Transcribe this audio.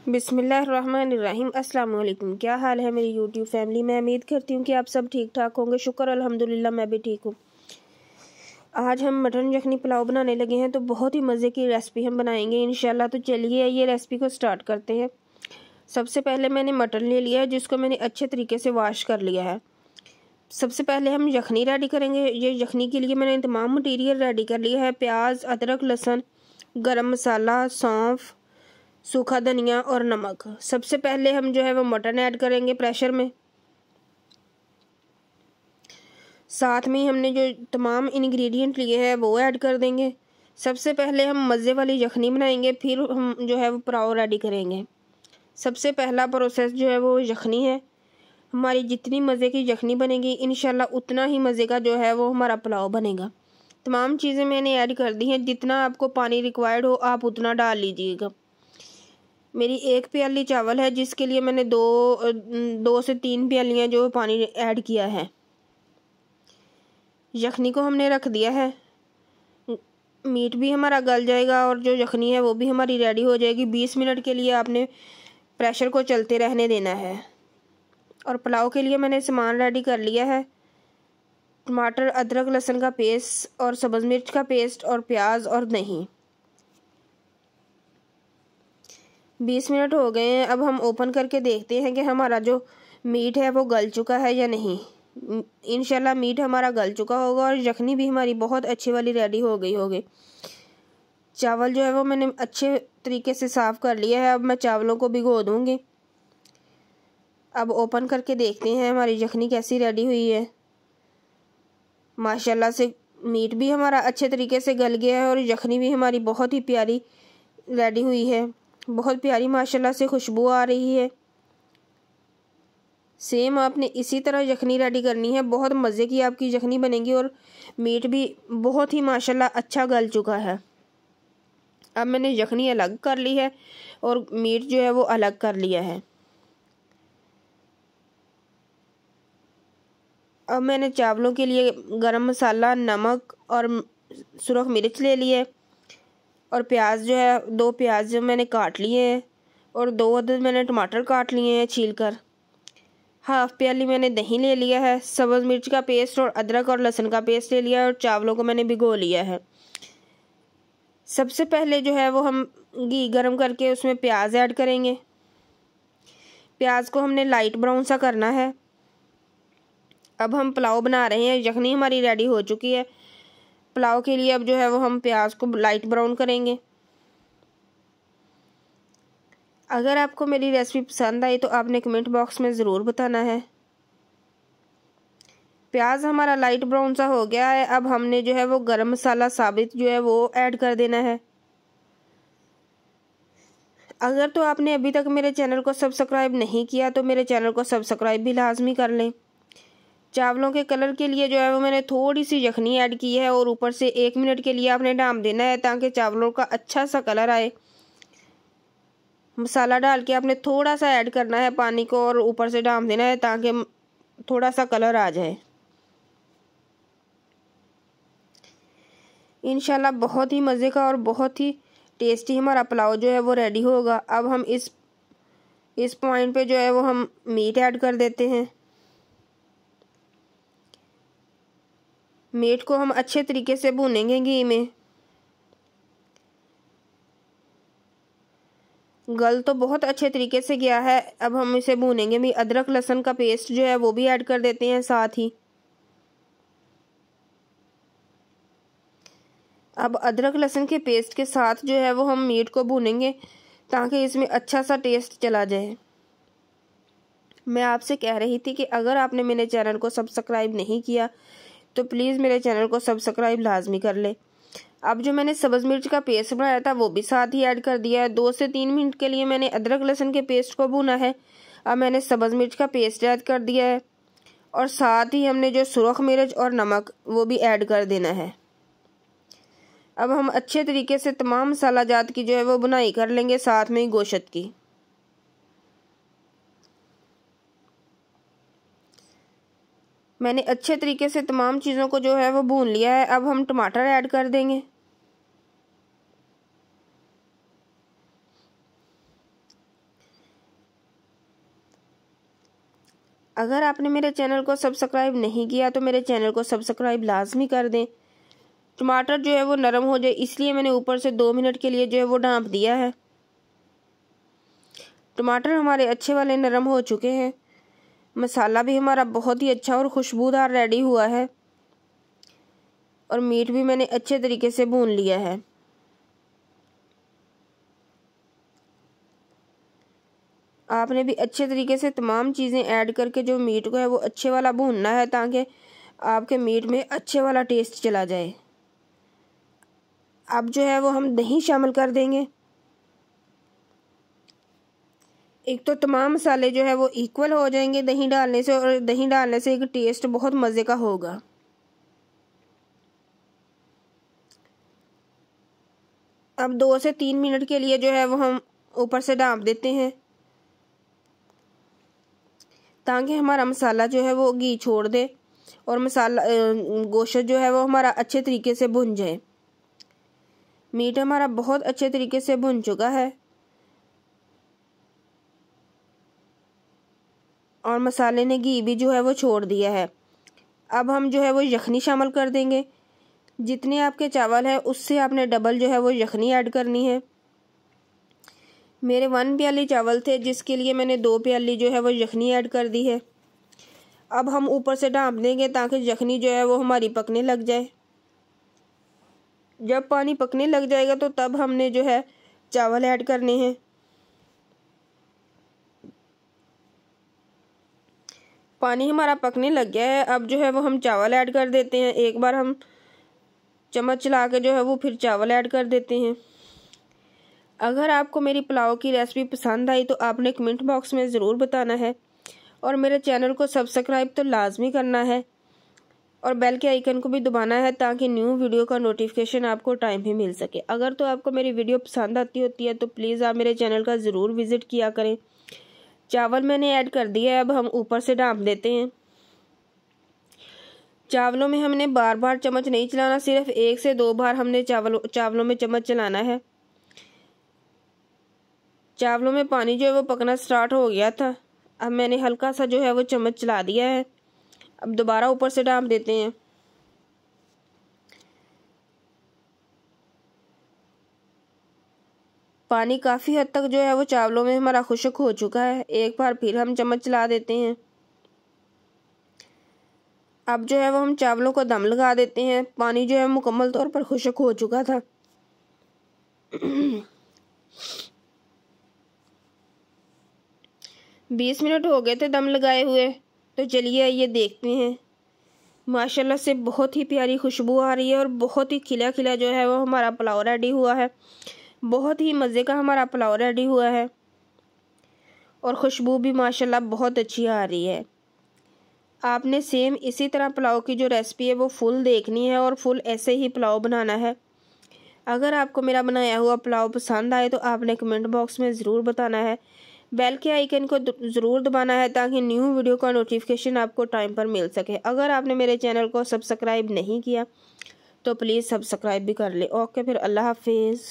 बिस्मिल्लाहिर्रहमानिर्रहीम। अस्सलाम वालेकुम। क्या हाल है मेरी यूट्यूब फैमिली। मैं उम्मीद करती हूँ कि आप सब ठीक ठाक होंगे। शुक्र अल्हम्दुलिल्लाह मैं भी ठीक हूँ। आज हम मटन यखनी पुलाव बनाने लगे हैं, तो बहुत ही मज़े की रेसिपी हम बनाएंगे इंशाल्लाह। तो चलिए ये रेसिपी को स्टार्ट करते हैं। सबसे पहले मैंने मटन ले लिया है, जिसको मैंने अच्छे तरीके से वॉश कर लिया है। सबसे पहले हम यखनी रेडी करेंगे। ये यखनी के लिए मैंने तमाम मटीरियल रेडी कर लिया है। प्याज, अदरक, लहसुन, गरम मसाला, सौंफ, सूखा धनिया और नमक। सबसे पहले हम जो है वो मटन ऐड करेंगे प्रेशर में। साथ में हमने जो तमाम इंग्रेडिएंट लिए हैं वो ऐड कर देंगे। सबसे पहले हम मज़े वाली यखनी बनाएंगे, फिर हम जो है वो पुलाव रेडी करेंगे। सबसे पहला प्रोसेस जो है वो यखनी है। हमारी जितनी मज़े की यखनी बनेगी इंशाल्लाह उतना ही मज़े का जो है वो हमारा पुलाव बनेगा। तमाम चीज़ें मैंने ऐड कर दी हैं। जितना आपको पानी रिक्वायर्ड हो आप उतना डाल लीजिएगा। मेरी 1 प्याली चावल है, जिसके लिए मैंने दो से 3 प्यालियाँ जो पानी ऐड किया है। यखनी को हमने रख दिया है। मीट भी हमारा गल जाएगा और जो यखनी है वो भी हमारी रेडी हो जाएगी। 20 मिनट के लिए आपने प्रेशर को चलते रहने देना है। और पुलाव के लिए मैंने सामान रेडी कर लिया है। टमाटर, अदरक, लहसुन का पेस्ट और सब्ज़ मिर्च का पेस्ट और प्याज और दही। 20 मिनट हो गए हैं। अब हम ओपन करके देखते हैं कि हमारा जो मीट है वो गल चुका है या नहीं। इंशाल्लाह मीट हमारा गल चुका होगा और यखनी भी हमारी बहुत अच्छी वाली रेडी हो गई होगी। चावल जो है वो मैंने अच्छे तरीके से साफ़ कर लिया है। अब मैं चावलों को भिगो दूँगी। अब ओपन करके देखते हैं हमारी यखनी कैसी रेडी हुई है। माशाल्लाह से मीट भी हमारा अच्छे तरीके से गल गया है और यखनी भी हमारी बहुत ही प्यारी रेडी हुई है। बहुत प्यारी माशाल्लाह से खुशबू आ रही है। सेम आपने इसी तरह यखनी रेडी करनी है। बहुत मज़े की आपकी यखनी बनेगी और मीट भी बहुत ही माशाल्लाह अच्छा गल चुका है। अब मैंने यखनी अलग कर ली है और मीट जो है वो अलग कर लिया है। अब मैंने चावलों के लिए गरम मसाला, नमक और सुरख मिर्च ले लिए और प्याज जो है 2 प्याज जो मैंने काट लिए हैं और 2 अदद मैंने टमाटर काट लिए हैं छीलकर। हाफ प्याली मैंने दही ले लिया है। सब्ज़ मिर्च का पेस्ट और अदरक और लहसुन का पेस्ट ले लिया है और चावलों को मैंने भिगो लिया है। सबसे पहले जो है वो हम घी गरम करके उसमें प्याज ऐड करेंगे। प्याज को हमने लाइट ब्राउन सा करना है। अब हम पुलाव बना रहे हैं। यखनी हमारी रेडी हो चुकी है। पुलाव के लिए अब जो है वो हम प्याज को लाइट ब्राउन करेंगे। अगर आपको मेरी रेसिपी पसंद आई तो आपने कमेंट बॉक्स में ज़रूर बताना है। प्याज हमारा लाइट ब्राउन सा हो गया है। अब हमने जो है वो गरम मसाला साबित जो है वो ऐड कर देना है। अगर तो आपने अभी तक मेरे चैनल को सब्सक्राइब नहीं किया तो मेरे चैनल को सब्सक्राइब भी लाजमी कर लें। चावलों के कलर के लिए जो है वो मैंने थोड़ी सी यखनी ऐड की है और ऊपर से 1 मिनट के लिए आपने ढाँप देना है ताकि चावलों का अच्छा सा कलर आए। मसाला डाल के आपने थोड़ा सा ऐड करना है पानी को और ऊपर से ढाँप देना है ताकि थोड़ा सा कलर आ जाए। इंशाल्लाह बहुत ही मज़े का और बहुत ही टेस्टी हमारा पुलाव जो है वो रेडी होगा। अब हम इस पॉइंट पे जो है वो हम मीट ऐड कर देते हैं। मीट को हम अच्छे तरीके से भूनेंगे घी में। गल तो बहुत अच्छे तरीके से गया है। अब हम इसे भूनेंगे भी। अदरक लहसुन का पेस्ट जो है वो भी ऐड कर देते हैं साथ ही। अब अदरक लहसुन के पेस्ट के साथ जो है वो हम मीट को भूनेंगे ताकि इसमें अच्छा सा टेस्ट चला जाए। मैं आपसे कह रही थी कि अगर आपने मेरे चैनल को सब्सक्राइब नहीं किया तो प्लीज़ मेरे चैनल को सब्सक्राइब लाजमी कर ले। अब जो मैंने सब्ज़ मिर्च का पेस्ट बनाया था वो भी साथ ही ऐड कर दिया है। 2 से 3 मिनट के लिए मैंने अदरक लहसुन के पेस्ट को भूना है। अब मैंने सब्ज़ मिर्च का पेस्ट ऐड कर दिया है और साथ ही हमने जो सुरख मिर्च और नमक वो भी ऐड कर देना है। अब हम अच्छे तरीके से तमाम मसाला जात की जो है वो बुनाई कर लेंगे, साथ में ही गोश्त की। मैंने अच्छे तरीके से तमाम चीज़ों को जो है वो भून लिया है। अब हम टमाटर ऐड कर देंगे। अगर आपने मेरे चैनल को सब्सक्राइब नहीं किया तो मेरे चैनल को सब्सक्राइब लाजमी कर दें। टमाटर जो है वो नरम हो जाए इसलिए मैंने ऊपर से 2 मिनट के लिए जो है वो ढाँप दिया है। टमाटर हमारे अच्छे वाले नरम हो चुके हैं। मसाला भी हमारा बहुत ही अच्छा और खुशबूदार रेडी हुआ है और मीट भी मैंने अच्छे तरीके से भून लिया है। आपने भी अच्छे तरीके से तमाम चीज़ें ऐड करके जो मीट को है वो अच्छे वाला भूनना है ताकि आपके मीट में अच्छे वाला टेस्ट चला जाए। अब जो है वो हम दही शामिल कर देंगे। एक तो तमाम मसाले जो है वो इक्वल हो जाएंगे दही डालने से, और दही डालने से एक टेस्ट बहुत मज़े का होगा। अब 2 से 3 मिनट के लिए जो है वो हम ऊपर से ढाँप देते हैं ताकि हमारा मसाला जो है वो घी छोड़ दे और मसाला गोश्त जो है वो हमारा अच्छे तरीके से भुन जाए। मीट हमारा बहुत अच्छे तरीके से भुन चुका है और मसाले ने घी भी जो है वो छोड़ दिया है। अब हम जो है वो यखनी शामिल कर देंगे। जितने आपके चावल हैं उससे आपने डबल जो है वो यखनी ऐड करनी है। मेरे 1 प्याली चावल थे जिसके लिए मैंने 2 प्याली जो है वो यखनी ऐड कर दी है। अब हम ऊपर से ढाँप देंगे ताकि यखनी जो है वो हमारी पकने लग जाए। जब पानी पकने लग जाएगा तो तब हमने जो है चावल ऐड करने हैं। पानी हमारा पकने लग गया है। अब जो है वो हम चावल ऐड कर देते हैं। एक बार हम चम्मच चला के जो है वो फिर चावल ऐड कर देते हैं। अगर आपको मेरी पुलाव की रेसिपी पसंद आई तो आपने कमेंट बॉक्स में ज़रूर बताना है और मेरे चैनल को सब्सक्राइब तो लाजमी करना है और बेल के आइकन को भी दबाना है ताकि न्यू वीडियो का नोटिफिकेशन आपको टाइम पे मिल सके। अगर तो आपको मेरी वीडियो पसंद आती होती है तो प्लीज़ आप मेरे चैनल का ज़रूर विज़िट किया करें। चावल मैंने ऐड कर दिया है। अब हम ऊपर से ढाँप देते हैं। चावलों में हमने बार बार चम्मच नहीं चलाना, सिर्फ 1 से 2 बार हमने चावलों में चम्मच चलाना है। चावलों में पानी जो है वो पकना स्टार्ट हो गया था। अब मैंने हल्का सा जो है वो चम्मच चला दिया है। अब दोबारा ऊपर से ढाँप देते हैं। पानी काफ़ी हद तक जो है वो चावलों में हमारा खुश्क हो चुका है। एक बार फिर हम चम्मच चला देते हैं। अब जो है वो हम चावलों को दम लगा देते हैं। पानी जो है मुकम्मल तौर पर खुश्क हो चुका था। 20 मिनट हो गए थे दम लगाए हुए। तो चलिए ये देखते हैं। माशाल्लाह से बहुत ही प्यारी खुशबू आ रही है और बहुत ही खिला खिला जो है वो हमारा पुलाव रेडी हुआ है। बहुत ही मज़े का हमारा पुलाव रेडी हुआ है और खुशबू भी माशाल्लाह बहुत अच्छी आ रही है। आपने सेम इसी तरह पुलाव की जो रेसिपी है वो फुल देखनी है और फुल ऐसे ही पुलाव बनाना है। अगर आपको मेरा बनाया हुआ पुलाव पसंद आए तो आपने कमेंट बॉक्स में ज़रूर बताना है। बेल के आइकन को ज़रूर दबाना है ताकि न्यू वीडियो का नोटिफिकेशन आपको टाइम पर मिल सके। अगर आपने मेरे चैनल को सब्सक्राइब नहीं किया तो प्लीज़ सब्सक्राइब भी कर ले। ओके, फिर अल्लाह हाफिज़।